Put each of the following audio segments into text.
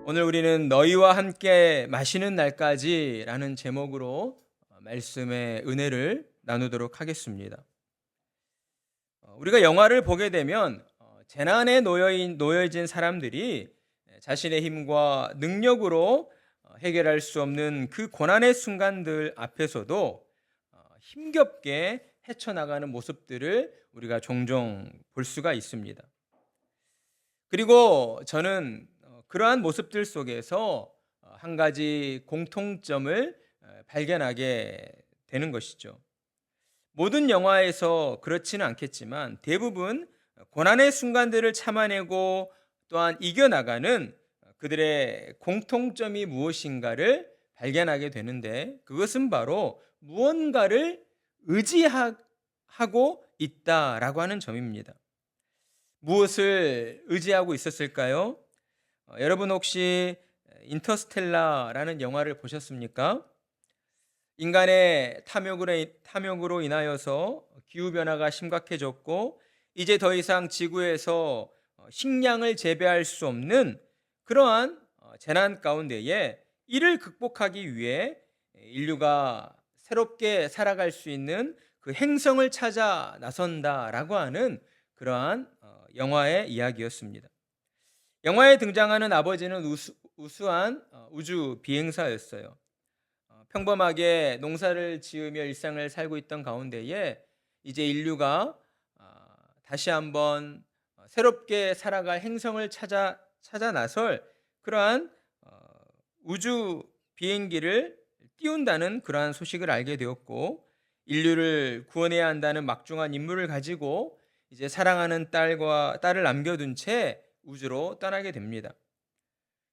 오늘 우리는 너희와 함께 마시는 날까지라는 제목으로 말씀의 은혜를 나누도록 하겠습니다. 우리가 영화를 보게 되면 재난에 놓여진 사람들이 자신의 힘과 능력으로 해결할 수 없는 그 고난의 순간들 앞에서도 힘겹게 헤쳐나가는 모습들을 우리가 종종 볼 수가 있습니다. 그리고 저는 그러한 모습들 속에서 한 가지 공통점을 발견하게 되는 것이죠. 모든 영화에서 그렇지는 않겠지만 대부분 고난의 순간들을 참아내고 또한 이겨나가는 그들의 공통점이 무엇인가를 발견하게 되는데, 그것은 바로 무언가를 의지하고 있다라고 하는 점입니다. 무엇을 의지하고 있었을까요? 여러분 혹시 인터스텔라라는 영화를 보셨습니까? 인간의 탐욕으로 인하여서 기후변화가 심각해졌고 이제 더 이상 지구에서 식량을 재배할 수 없는 그러한 재난 가운데에 이를 극복하기 위해 인류가 새롭게 살아갈 수 있는 그 행성을 찾아 나선다라고 하는 그러한 영화의 이야기였습니다. 영화에 등장하는 아버지는 우수한 우주 비행사였어요. 평범하게 농사를 지으며 일상을 살고 있던 가운데에 이제 인류가 다시 한번 새롭게 살아갈 행성을 찾아 나설 그러한 우주 비행기를 띄운다는 그러한 소식을 알게 되었고, 인류를 구원해야 한다는 막중한 임무를 가지고 이제 사랑하는 딸을 남겨둔 채 우주로 떠나게 됩니다.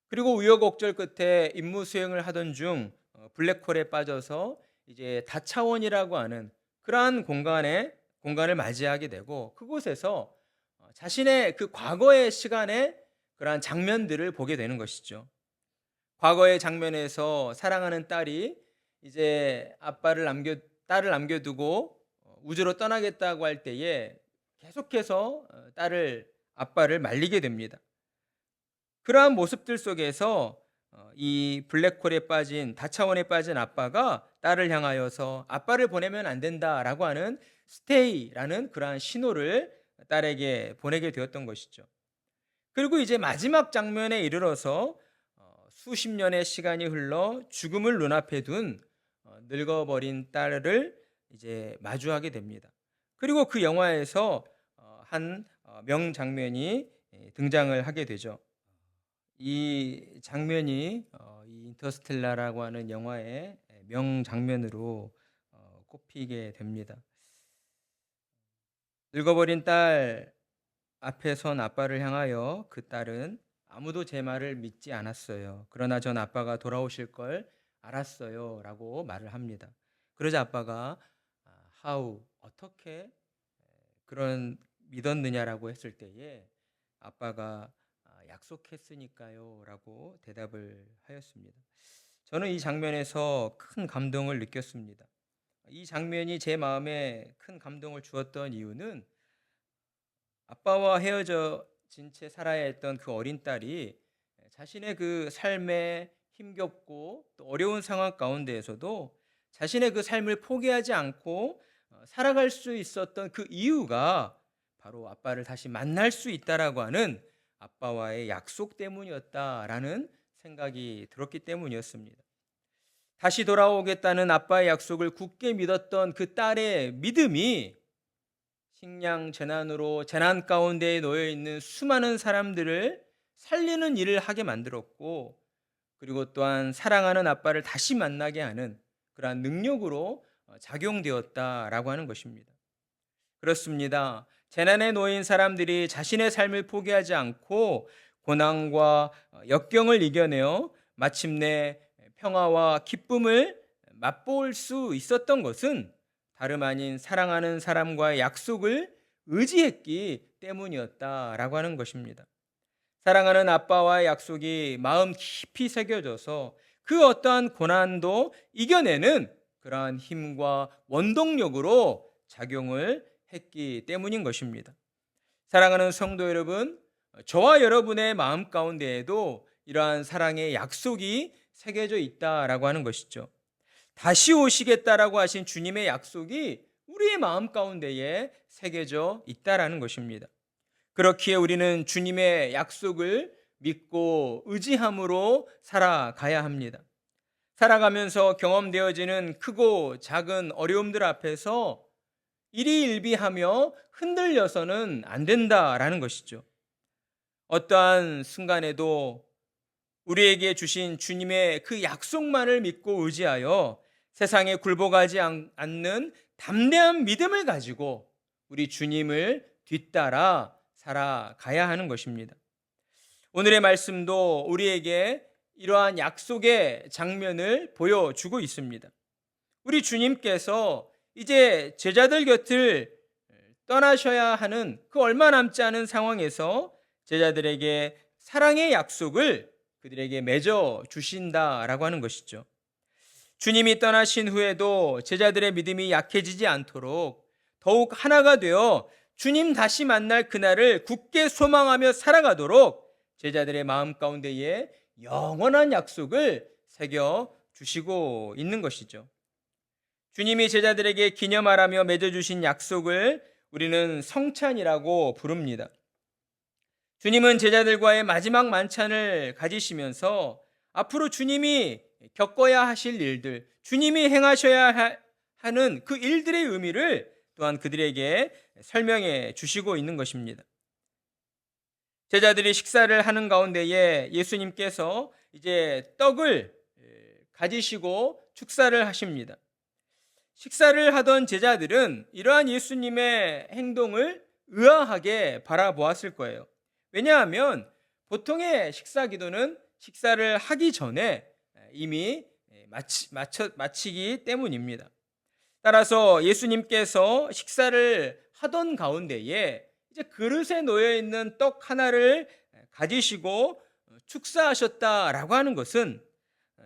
그리고 우여곡절 끝에 임무 수행을 하던 중 블랙홀에 빠져서 이제 다차원이라고 하는 그러한 공간을 맞이하게 되고, 그곳에서 자신의 그 과거의 시간의 그러한 장면들을 보게 되는 것이죠. 과거의 장면에서 사랑하는 딸이 이제 딸을 남겨두고 우주로 떠나겠다고 할 때에 계속해서 아빠를 말리게 됩니다. 그러한 모습들 속에서 이 블랙홀에 빠진 다차원에 빠진 아빠가 딸을 향하여서 아빠를 보내면 안 된다라고 하는 스테이라는 그러한 신호를 딸에게 보내게 되었던 것이죠. 그리고 이제 마지막 장면에 이르러서 수십 년의 시간이 흘러 죽음을 눈앞에 둔 늙어버린 딸을 이제 마주하게 됩니다. 그리고 그 영화에서 한 명장면이 등장을 하게 되죠. 이 장면이 이 인터스텔라라고 하는 영화의 명장면으로 꼽히게 됩니다. 늙어버린 딸 앞에 선 아빠를 향하여 그 딸은 아무도 제 말을 믿지 않았어요. 그러나 전 아빠가 돌아오실 걸 알았어요 라고 말을 합니다. 그러자 아빠가 어떻게 그런 믿었느냐라고 했을 때에 아빠가 약속했으니까요 라고 대답을 하였습니다. 저는 이 장면에서 큰 감동을 느꼈습니다. 이 장면이 제 마음에 큰 감동을 주었던 이유는 아빠와 헤어진 채 살아야 했던 그 어린 딸이 자신의 그 삶에 힘겹고 또 어려운 상황 가운데에서도 자신의 그 삶을 포기하지 않고 살아갈 수 있었던 그 이유가 바로 아빠를 다시 만날 수 있다라고 하는 아빠와의 약속 때문이었다라는 생각이 들었기 때문이었습니다. 다시 돌아오겠다는 아빠의 약속을 굳게 믿었던 그 딸의 믿음이 식량 재난으로 재난 가운데에 놓여 있는 수많은 사람들을 살리는 일을 하게 만들었고, 그리고 또한 사랑하는 아빠를 다시 만나게 하는 그러한 능력으로 작용되었다라고 하는 것입니다. 그렇습니다. 재난에 놓인 사람들이 자신의 삶을 포기하지 않고 고난과 역경을 이겨내어 마침내 평화와 기쁨을 맛볼 수 있었던 것은 다름 아닌 사랑하는 사람과의 약속을 의지했기 때문이었다라고 하는 것입니다. 사랑하는 아빠와의 약속이 마음 깊이 새겨져서 그 어떠한 고난도 이겨내는 그러한 힘과 원동력으로 작용을 했기 때문인 것입니다. 사랑하는 성도 여러분, 저와 여러분의 마음 가운데에도 이러한 사랑의 약속이 새겨져 있다라고 하는 것이죠. 다시 오시겠다라고 하신 주님의 약속이 우리의 마음 가운데에 새겨져 있다라는 것입니다. 그렇기에 우리는 주님의 약속을 믿고 의지함으로 살아가야 합니다. 살아가면서 경험되어지는 크고 작은 어려움들 앞에서 일희일비하며 흔들려서는 안 된다라는 것이죠. 어떠한 순간에도 우리에게 주신 주님의 그 약속만을 믿고 의지하여 세상에 굴복하지 않는 담대한 믿음을 가지고 우리 주님을 뒤따라 살아가야 하는 것입니다. 오늘의 말씀도 우리에게 이러한 약속의 장면을 보여주고 있습니다. 우리 주님께서 이제 제자들 곁을 떠나셔야 하는 그 얼마 남지 않은 상황에서 제자들에게 사랑의 약속을 그들에게 맺어 주신다라고 하는 것이죠. 주님이 떠나신 후에도 제자들의 믿음이 약해지지 않도록 더욱 하나가 되어 주님 다시 만날 그날을 굳게 소망하며 살아가도록 제자들의 마음 가운데에 영원한 약속을 새겨 주시고 있는 것이죠. 주님이 제자들에게 기념하라며 맺어주신 약속을 우리는 성찬이라고 부릅니다. 주님은 제자들과의 마지막 만찬을 가지시면서 앞으로 주님이 겪어야 하실 일들, 주님이 행하셔야 하는 그 일들의 의미를 또한 그들에게 설명해 주시고 있는 것입니다. 제자들이 식사를 하는 가운데에 예수님께서 이제 떡을 가지시고 축사를 하십니다. 식사를 하던 제자들은 이러한 예수님의 행동을 의아하게 바라보았을 거예요. 왜냐하면 보통의 식사 기도는 식사를 하기 전에 이미 마치기 때문입니다. 따라서 예수님께서 식사를 하던 가운데에 이제 그릇에 놓여 있는 떡 하나를 가지시고 축사하셨다라고 하는 것은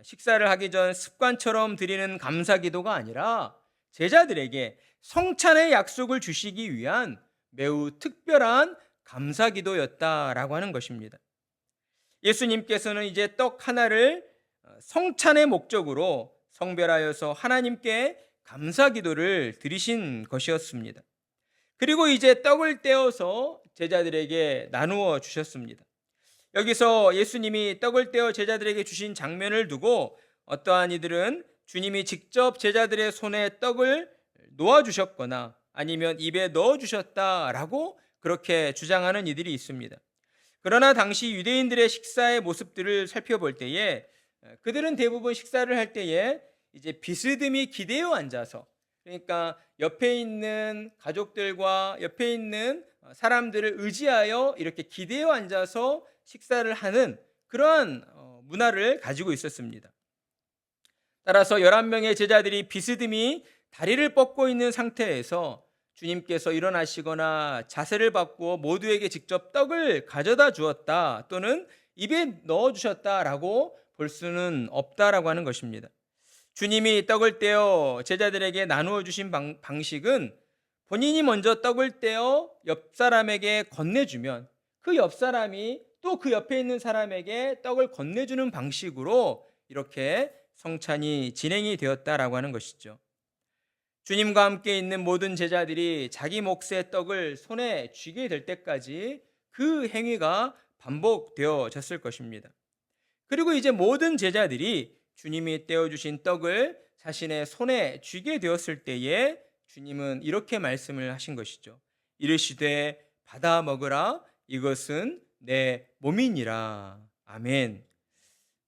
식사를 하기 전 습관처럼 드리는 감사 기도가 아니라 제자들에게 성찬의 약속을 주시기 위한 매우 특별한 감사 기도였다라고 하는 것입니다. 예수님께서는 이제 떡 하나를 성찬의 목적으로 성별하여서 하나님께 감사 기도를 드리신 것이었습니다. 그리고 이제 떡을 떼어서 제자들에게 나누어 주셨습니다. 여기서 예수님이 떡을 떼어 제자들에게 주신 장면을 두고 어떠한 이들은 주님이 직접 제자들의 손에 떡을 놓아주셨거나 아니면 입에 넣어주셨다라고 그렇게 주장하는 이들이 있습니다. 그러나 당시 유대인들의 식사의 모습들을 살펴볼 때에 그들은 대부분 식사를 할 때에 이제 비스듬히 기대어 앉아서, 그러니까 옆에 있는 가족들과 옆에 있는 사람들을 의지하여 이렇게 기대어 앉아서 식사를 하는 그러한 문화를 가지고 있었습니다. 따라서 11명의 제자들이 비스듬히 다리를 뻗고 있는 상태에서 주님께서 일어나시거나 자세를 바꾸어 모두에게 직접 떡을 가져다 주었다 또는 입에 넣어 주셨다라고 볼 수는 없다라고 하는 것입니다. 주님이 떡을 떼어 제자들에게 나누어 주신 방식은 본인이 먼저 떡을 떼어 옆 사람에게 건네주면 그 옆 사람이 또 그 옆에 있는 사람에게 떡을 건네주는 방식으로 이렇게 성찬이 진행이 되었다라고 하는 것이죠. 주님과 함께 있는 모든 제자들이 자기 몫의 떡을 손에 쥐게 될 때까지 그 행위가 반복되어졌을 것입니다. 그리고 이제 모든 제자들이 주님이 떼어주신 떡을 자신의 손에 쥐게 되었을 때에 주님은 이렇게 말씀을 하신 것이죠. 이르시되 받아 먹으라, 이것은 내 몸이니라. 아멘.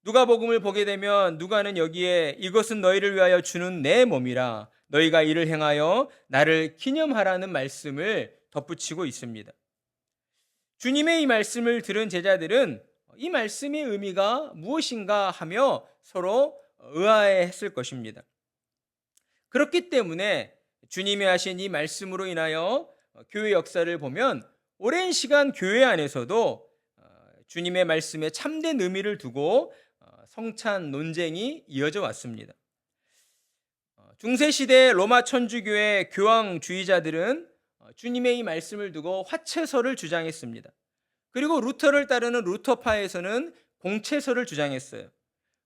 누가복음을 보게 되면 누가는 여기에 이것은 너희를 위하여 주는 내 몸이라, 너희가 이를 행하여 나를 기념하라는 말씀을 덧붙이고 있습니다. 주님의 이 말씀을 들은 제자들은 이 말씀의 의미가 무엇인가 하며 서로 의아해했을 것입니다. 그렇기 때문에 주님이 하신 이 말씀으로 인하여 교회 역사를 보면 오랜 시간 교회 안에서도 주님의 말씀에 참된 의미를 두고 성찬 논쟁이 이어져 왔습니다. 중세시대 로마 천주교의 교황주의자들은 주님의 이 말씀을 두고 화채설을 주장했습니다. 그리고 루터를 따르는 루터파에서는 공채설을 주장했어요.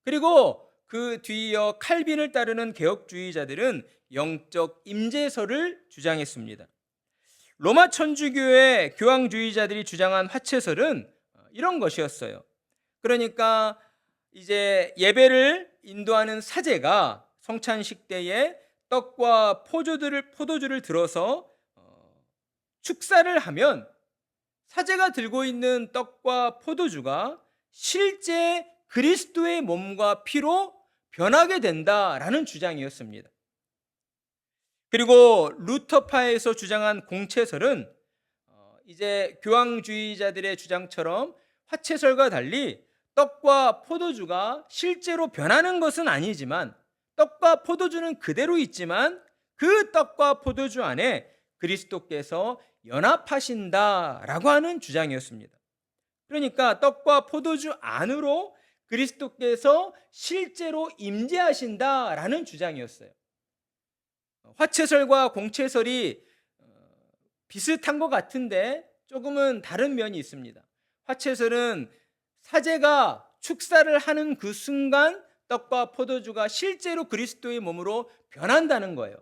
그리고 그 뒤이어 칼빈을 따르는 개혁주의자들은 영적 임재설을 주장했습니다. 로마 천주교의 교황주의자들이 주장한 화채설은 이런 것이었어요. 그러니까 이제 예배를 인도하는 사제가 성찬식 때에 떡과 포도주를 들어서 축사를 하면 사제가 들고 있는 떡과 포도주가 실제 그리스도의 몸과 피로 변하게 된다라는 주장이었습니다. 그리고 루터파에서 주장한 공채설은 이제 교황주의자들의 주장처럼 화채설과 달리 떡과 포도주가 실제로 변하는 것은 아니지만 떡과 포도주는 그대로 있지만 그 떡과 포도주 안에 그리스도께서 연합하신다라고 하는 주장이었습니다. 그러니까 떡과 포도주 안으로 그리스도께서 실제로 임재하신다라는 주장이었어요. 화채설과 공채설이 비슷한 것 같은데 조금은 다른 면이 있습니다. 화채설은 사제가 축사를 하는 그 순간 떡과 포도주가 실제로 그리스도의 몸으로 변한다는 거예요.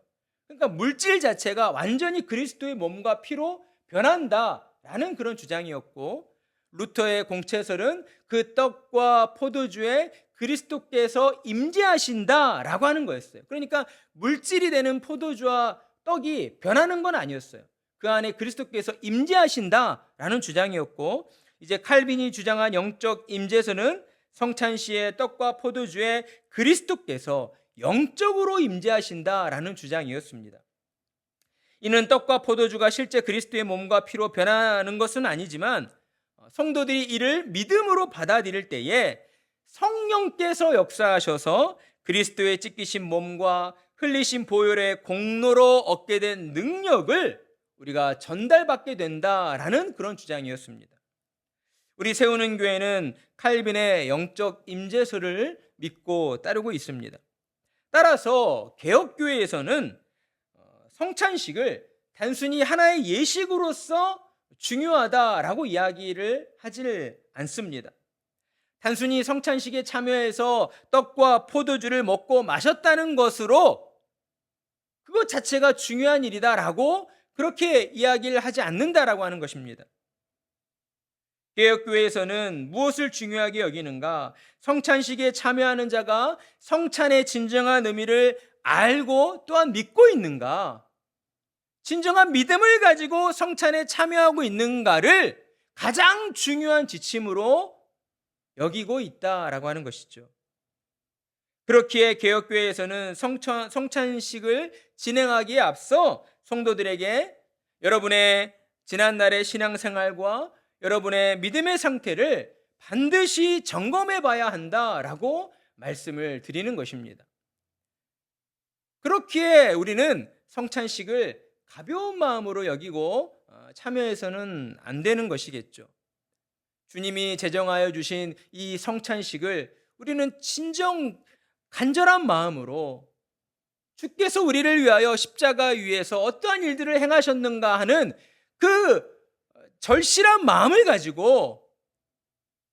그러니까 물질 자체가 완전히 그리스도의 몸과 피로 변한다라는 그런 주장이었고, 루터의 공채설은 그 떡과 포도주에 그리스도께서 임재하신다라고 하는 거였어요. 그러니까 물질이 되는 포도주와 떡이 변하는 건 아니었어요. 그 안에 그리스도께서 임재하신다라는 주장이었고, 이제 칼빈이 주장한 영적 임재서는 성찬시의 떡과 포도주에 그리스도께서 영적으로 임재하신다라는 주장이었습니다. 이는 떡과 포도주가 실제 그리스도의 몸과 피로 변하는 것은 아니지만 성도들이 이를 믿음으로 받아들일 때에 성령께서 역사하셔서 그리스도의 찢기신 몸과 흘리신 보혈의 공로로 얻게 된 능력을 우리가 전달받게 된다라는 그런 주장이었습니다. 우리 세우는 교회는 칼빈의 영적 임재설을 믿고 따르고 있습니다. 따라서 개혁교회에서는 성찬식을 단순히 하나의 예식으로서 중요하다라고 이야기를 하질 않습니다. 단순히 성찬식에 참여해서 떡과 포도주를 먹고 마셨다는 것으로 그것 자체가 중요한 일이다라고 그렇게 이야기를 하지 않는다라고 하는 것입니다. 개혁교회에서는 무엇을 중요하게 여기는가? 성찬식에 참여하는 자가 성찬의 진정한 의미를 알고 또한 믿고 있는가? 진정한 믿음을 가지고 성찬에 참여하고 있는가를 가장 중요한 지침으로 여기고 있다라고 하는 것이죠. 그렇기에 개혁교회에서는 성찬식을 진행하기에 앞서 성도들에게 여러분의 지난날의 신앙생활과 여러분의 믿음의 상태를 반드시 점검해 봐야 한다라고 말씀을 드리는 것입니다. 그렇기에 우리는 성찬식을 가벼운 마음으로 여기고 참여해서는 안 되는 것이겠죠. 주님이 제정하여 주신 이 성찬식을 우리는 진정 간절한 마음으로 주께서 우리를 위하여 십자가 위에서 어떠한 일들을 행하셨는가 하는 그 절실한 마음을 가지고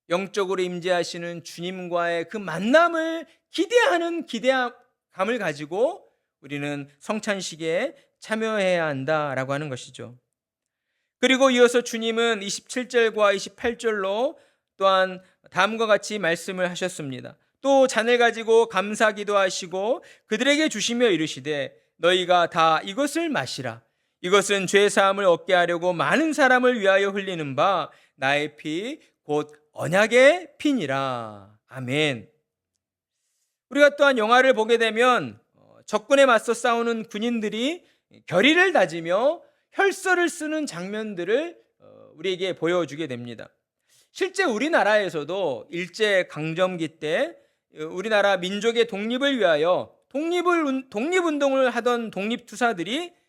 영적으로 임재하시는 주님과의 그 만남을 기대하는 기대감을 가지고 우리는 성찬식에 참여해야 한다라고 하는 것이죠. 그리고 이어서 주님은 27절과 28절로 또한 다음과 같이 말씀을 하셨습니다. 또 잔을 가지고 감사기도 하시고 그들에게 주시며 이르시되 너희가 다 이것을 마시라. 이것은 죄사함을 얻게 하려고 많은 사람을 위하여 흘리는 바 나의 피 곧 언약의 피니라. 아멘. 우리가 또한 영화를 보게 되면 적군에 맞서 싸우는 군인들이 결의를 다지며 혈서를 쓰는 장면들을 우리에게 보여주게 됩니다. 실제 우리나라에서도 일제강점기 때 우리나라 민족의 독립을 위하여 독립운동을 하던 독립투사들이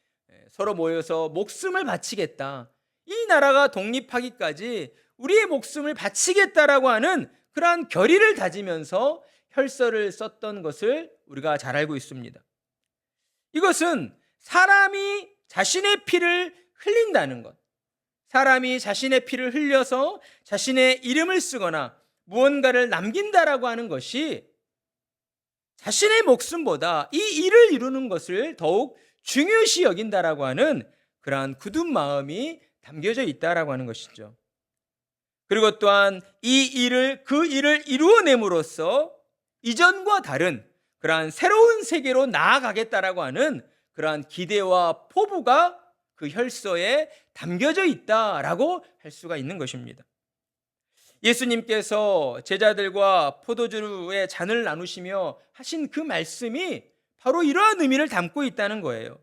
서로 모여서 목숨을 바치겠다, 이 나라가 독립하기까지 우리의 목숨을 바치겠다라고 하는 그러한 결의를 다지면서 혈서를 썼던 것을 우리가 잘 알고 있습니다. 이것은 사람이 자신의 피를 흘린다는 것, 사람이 자신의 피를 흘려서 자신의 이름을 쓰거나 무언가를 남긴다라고 하는 것이 자신의 목숨보다 이 일을 이루는 것을 더욱 중요시 여긴다라고 하는 그러한 굳은 마음이 담겨져 있다라고 하는 것이죠. 그리고 또한 그 일을 이루어냄으로써 이전과 다른 그러한 새로운 세계로 나아가겠다라고 하는 그러한 기대와 포부가 그 혈서에 담겨져 있다라고 할 수가 있는 것입니다. 예수님께서 제자들과 포도주의 잔을 나누시며 하신 그 말씀이 바로 이러한 의미를 담고 있다는 거예요.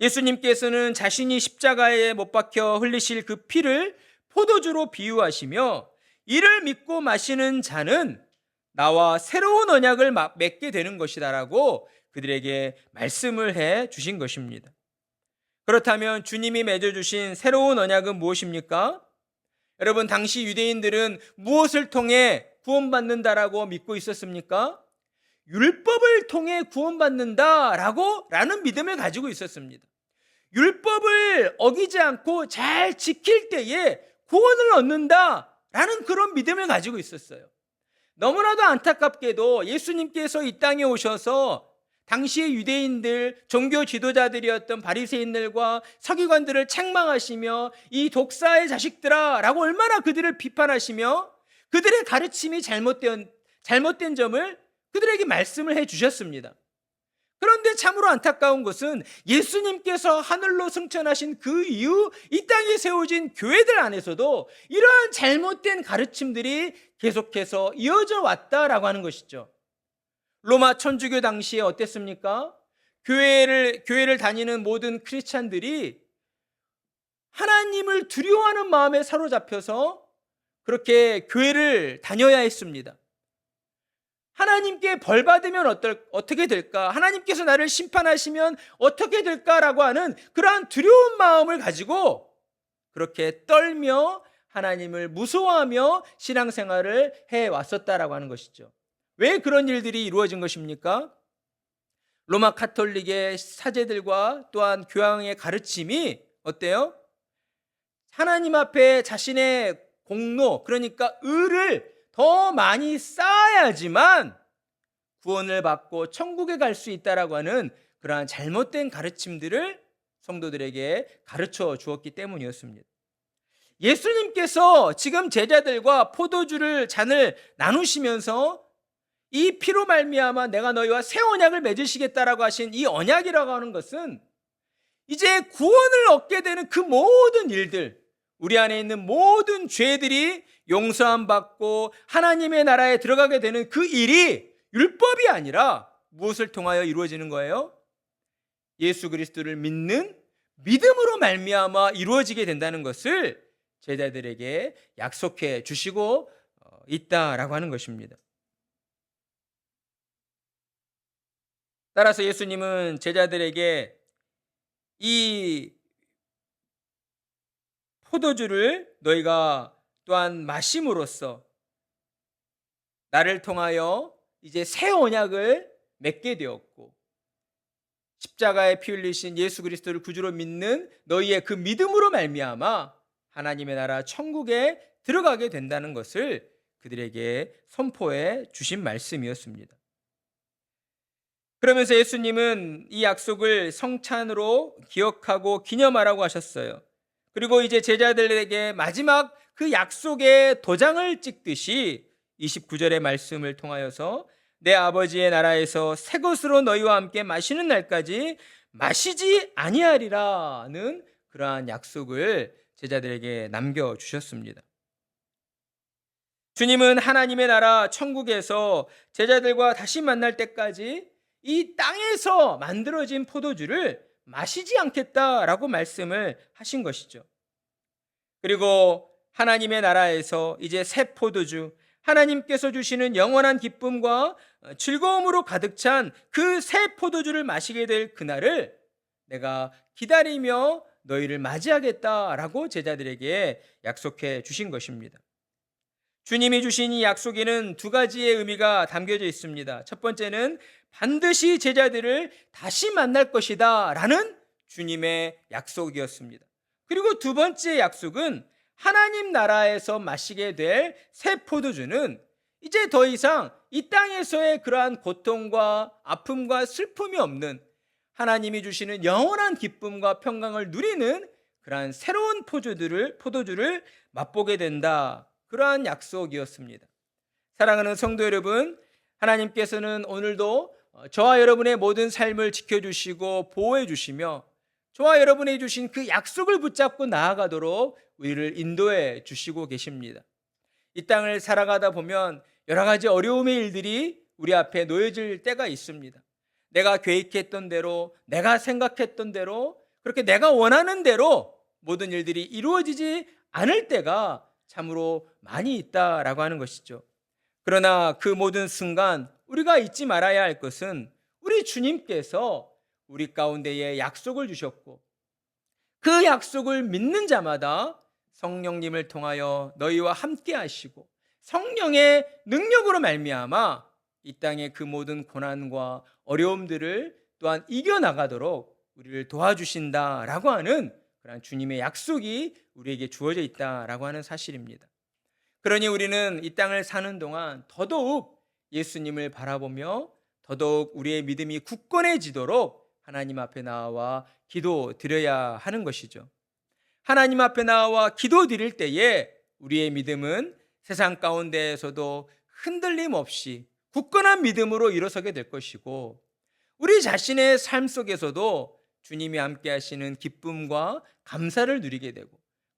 예수님께서는 자신이 십자가에 못 박혀 흘리실 그 피를 포도주로 비유하시며 이를 믿고 마시는 자는 나와 새로운 언약을 맺게 되는 것이다라고 그들에게 말씀을 해 주신 것입니다. 그렇다면 주님이 맺어주신 새로운 언약은 무엇입니까? 여러분, 당시 유대인들은 무엇을 통해 구원받는다라고 믿고 있었습니까? 율법을 통해 구원받는다라는 믿음을 가지고 있었습니다. 율법을 어기지 않고 잘 지킬 때에 구원을 얻는다라는 그런 믿음을 가지고 있었어요. 너무나도 안타깝게도 예수님께서 이 땅에 오셔서 당시의 유대인들, 종교 지도자들이었던 바리새인들과 서기관들을 책망하시며 이 독사의 자식들아 라고 얼마나 그들을 비판하시며 그들의 가르침이 잘못된 점을 그들에게 말씀을 해 주셨습니다. 그런데 참으로 안타까운 것은 예수님께서 하늘로 승천하신 그 이후 이 땅에 세워진 교회들 안에서도 이러한 잘못된 가르침들이 계속해서 이어져 왔다라고 하는 것이죠. 로마 천주교 당시에 어땠습니까? 교회를 다니는 모든 크리스찬들이 하나님을 두려워하는 마음에 사로잡혀서 그렇게 교회를 다녀야 했습니다. 하나님께 벌 받으면 어떻게 될까? 하나님께서 나를 심판하시면 어떻게 될까라고 하는 그러한 두려운 마음을 가지고 그렇게 떨며 하나님을 무서워하며 신앙생활을 해왔었다라고 하는 것이죠. 왜 그런 일들이 이루어진 것입니까? 로마 카톨릭의 사제들과 또한 교황의 가르침이 어때요? 하나님 앞에 자신의 공로, 그러니까 의를 더 많이 쌓아야지만 구원을 받고 천국에 갈 수 있다라고 하는 그러한 잘못된 가르침들을 성도들에게 가르쳐 주었기 때문이었습니다. 예수님께서 지금 제자들과 포도주를 잔을 나누시면서 이 피로 말미암아 내가 너희와 새 언약을 맺으시겠다라고 하신 이 언약이라고 하는 것은 이제 구원을 얻게 되는 그 모든 일들, 우리 안에 있는 모든 죄들이 용서함 받고 하나님의 나라에 들어가게 되는 그 일이 율법이 아니라 무엇을 통하여 이루어지는 거예요? 예수 그리스도를 믿는 믿음으로 말미암아 이루어지게 된다는 것을 제자들에게 약속해 주시고 있다라고 하는 것입니다. 따라서 예수님은 제자들에게 이 포도주를 너희가 또한 마심으로써 나를 통하여 이제 새 언약을 맺게 되었고 십자가에 피 흘리신 예수 그리스도를 구주로 믿는 너희의 그 믿음으로 말미암아 하나님의 나라 천국에 들어가게 된다는 것을 그들에게 선포해 주신 말씀이었습니다. 그러면서 예수님은 이 약속을 성찬으로 기억하고 기념하라고 하셨어요. 그리고 이제 제자들에게 마지막 그 약속의 도장을 찍듯이 29절의 말씀을 통하여서 내 아버지의 나라에서 새 것으로 너희와 함께 마시는 날까지 마시지 아니하리라는 그러한 약속을 제자들에게 남겨주셨습니다. 주님은 하나님의 나라 천국에서 제자들과 다시 만날 때까지 이 땅에서 만들어진 포도주를 마시지 않겠다라고 말씀을 하신 것이죠. 그리고 하나님의 나라에서 이제 새 포도주, 하나님께서 주시는 영원한 기쁨과 즐거움으로 가득 찬 그 새 포도주를 마시게 될 그날을 내가 기다리며 너희를 맞이하겠다라고 제자들에게 약속해 주신 것입니다. 주님이 주신 이 약속에는 두 가지의 의미가 담겨져 있습니다. 첫 번째는 반드시 제자들을 다시 만날 것이다 라는 주님의 약속이었습니다. 그리고 두 번째 약속은 하나님 나라에서 마시게 될 새 포도주는 이제 더 이상 이 땅에서의 그러한 고통과 아픔과 슬픔이 없는, 하나님이 주시는 영원한 기쁨과 평강을 누리는 그러한 새로운 포도주를 맛보게 된다. 그러한 약속이었습니다. 사랑하는 성도 여러분, 하나님께서는 오늘도 저와 여러분의 모든 삶을 지켜주시고 보호해 주시며 저와 여러분이 주신 그 약속을 붙잡고 나아가도록 우리를 인도해 주시고 계십니다. 이 땅을 살아가다 보면 여러 가지 어려움의 일들이 우리 앞에 놓여질 때가 있습니다. 내가 계획했던 대로, 내가 생각했던 대로, 그렇게 내가 원하는 대로 모든 일들이 이루어지지 않을 때가 참으로 많이 있다라고 하는 것이죠. 그러나 그 모든 순간 우리가 잊지 말아야 할 것은 우리 주님께서 우리 가운데에 약속을 주셨고 그 약속을 믿는 자마다 성령님을 통하여 너희와 함께 하시고 성령의 능력으로 말미암아 이 땅의 그 모든 고난과 어려움들을 또한 이겨나가도록 우리를 도와주신다라고 하는 그런 주님의 약속이 우리에게 주어져 있다라고 하는 사실입니다. 그러니 우리는 이 땅을 사는 동안 더더욱 예수님을 바라보며 더더욱 우리의 믿음이 굳건해지도록 하나님 앞에 나와 기도 드려야 하는 것이죠. 하나님 앞에 나와 기도 드릴 때에 우리의 믿음은 세상 가운데에서도 흔들림 없이 굳건한 믿음으로 일어서게 될 것이고, 우리 자신의 삶 속에서도 주님이 함께 하시는 기쁨과 감사를 누리게 되고,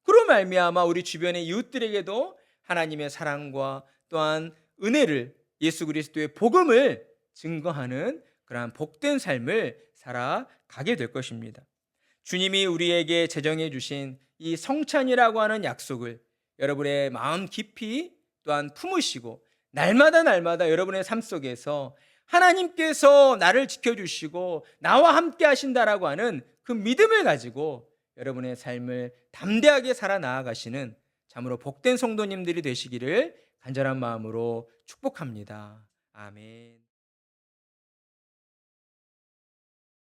그로 말미암아 우리 주변의 이웃들에게도 하나님의 사랑과 또한 은혜를, 예수 그리스도의 복음을 증거하는 그러한 복된 삶을 살아가게 될 것입니다. 주님이 우리에게 제정해 주신 이 성찬이라고 하는 약속을 여러분의 마음 깊이 또한 품으시고 날마다 여러분의 삶 속에서 하나님께서 나를 지켜주시고 나와 함께 하신다라고 하는 그 믿음을 가지고 여러분의 삶을 담대하게 살아 나아가시는 참으로 복된 성도님들이 되시기를 간절한 마음으로 축복합니다. 아멘.